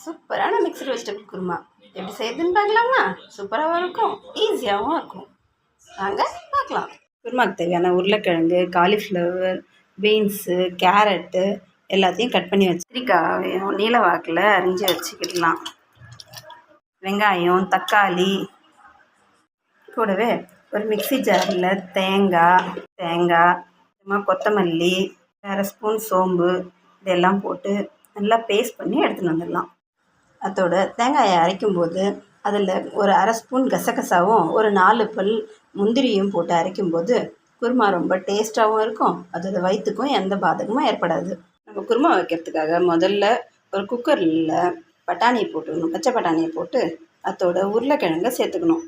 சூப்பரான mixed vegetable kurma எப்படி செய்யுதுன்னு பார்க்கலாமா? சூப்பராகவும் இருக்கும், ஈஸியாகவும் இருக்கும். வாங்க பார்க்கலாம். குருமாவுக்கு தேவையான உருளைக்கிழங்கு, காலிஃப்ளவர், பீன்ஸு, கேரட்டு எல்லாத்தையும் கட் பண்ணி வச்சு கத்திரிக்காயும் நீல வாக்கில் அரிஞ்சு வச்சுக்கிடலாம். வெங்காயம், தக்காளி, கூடவே ஒரு மிக்சி ஜாரில் தேங்காய் கொத்தமல்லி, 1/2 ஸ்பூன் சோம்பு இதெல்லாம் போட்டு நல்லா பேஸ்ட் பண்ணி எடுத்துகிட்டு வந்துடலாம். அதோட தேங்காயை அரைக்கும்போது அதில் ஒரு 1/2 ஸ்பூன் கசகசாவும் ஒரு 4 பல் முந்திரியும் போட்டு அரைக்கும்போது குருமா ரொம்ப டேஸ்ட்டாகவும் இருக்கும். அதோட வயிற்றுக்கும் எந்த பாதகமும் ஏற்படாது. நம்ம குருமா வைக்கிறதுக்காக முதல்ல ஒரு குக்கரில் பட்டாணியை போட்டுக்கணும். பச்சை பட்டாணியை போட்டு அதோட உருளைக்கிழங்கை சேர்த்துக்கணும்.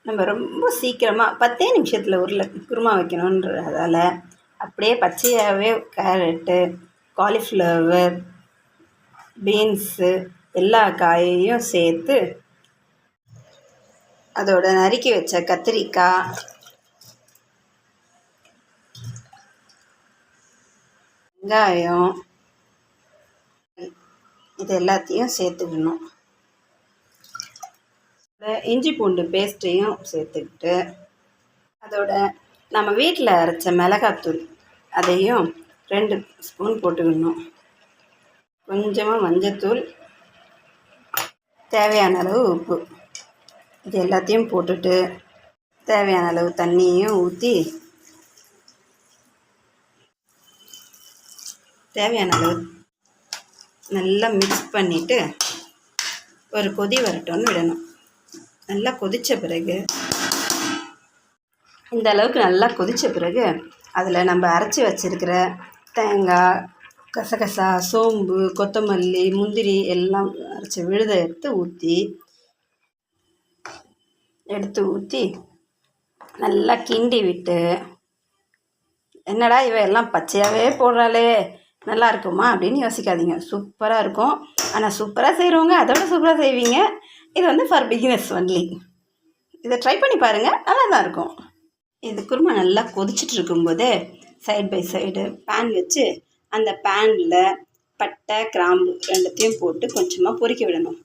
நம்ம ரொம்ப சீக்கிரமாக 10 நிமிஷத்தில் குருமா வைக்கணுன்றதால அப்படியே பச்சையாகவே கேரட்டு, காலிஃப்ளவர், பீன்ஸு எல்லா காயையும் சேர்த்து அதோட நறுக்கி வச்ச கத்திரிக்காய், வெங்காயம் இது எல்லாத்தையும் சேர்த்துக்கணும். இஞ்சி பூண்டு பேஸ்ட்டையும் சேர்த்துக்கிட்டு அதோட நம்ம வீட்டில் அரைச்ச மிளகாத்தூள் அதையும் 2 ஸ்பூன் போட்டுக்கணும். கொஞ்சமாக மஞ்சத்தூள், தேவையான அளவு உப்பு இது எல்லாத்தையும் போட்டுட்டு தேவையான அளவு தண்ணியும் ஊற்றி தேவையான அளவு நல்லா மிக்ஸ் பண்ணிவிட்டு ஒரு கொதி வரட்டும்னு விடணும். நல்லா கொதித்த பிறகு இந்த அளவுக்கு நல்லா கொதித்த பிறகு அதில் நம்ம அரைச்சி வச்சுருக்கிற தேங்காய், கசகசா, சோம்பு, கொத்தமல்லி, முந்திரி எல்லாம் அரைச்சி விழுதை எடுத்து ஊற்றி நல்லா கிண்டி விட்டு, என்னடா இவ எல்லாம் பச்சையாகவே போடுறாளே நல்லா இருக்குமா அப்படின்னு யோசிக்காதீங்க. சூப்பராக இருக்கும். ஆனால் சூப்பராக செய்கிறவங்க அதோட சூப்பராக செய்வீங்க. இது வந்து ஃபார் பிகினர்ஸ் ஒன்லி. இதை ட்ரை பண்ணி பாருங்கள், நல்லா தான் இருக்கும். இது குருமா நல்லா கொதிச்சுட்டு இருக்கும்போதே சைடு பை சைடு பேன் வச்சு அந்த பேனில் பட்டை, கிராம்பு 2த்தையும் போட்டு கொஞ்சமாக பொரிக்க விடணும்.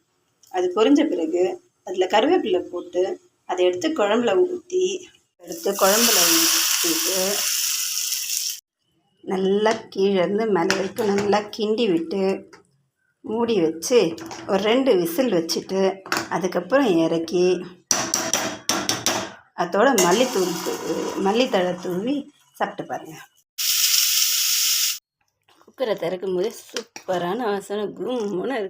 அது பொரிஞ்ச பிறகு அதில் கருவேப்பிலை போட்டு அதை எடுத்து குழம்புல ஊற்றிட்டு நல்லா கீழேருந்து மேலே வரைக்கும் நல்லா கிண்டி விட்டு மூடி வச்சு ஒரு 2 விசில் வச்சுட்டு அதுக்கப்புறம் இறக்கி அதோட மல்லித்தழை தூவி சாப்பிட்டு பாருங்கள். குக்கரை திறக்கும் போதே சூப்பரான வாசனை கும்முன்னு இருக்குது.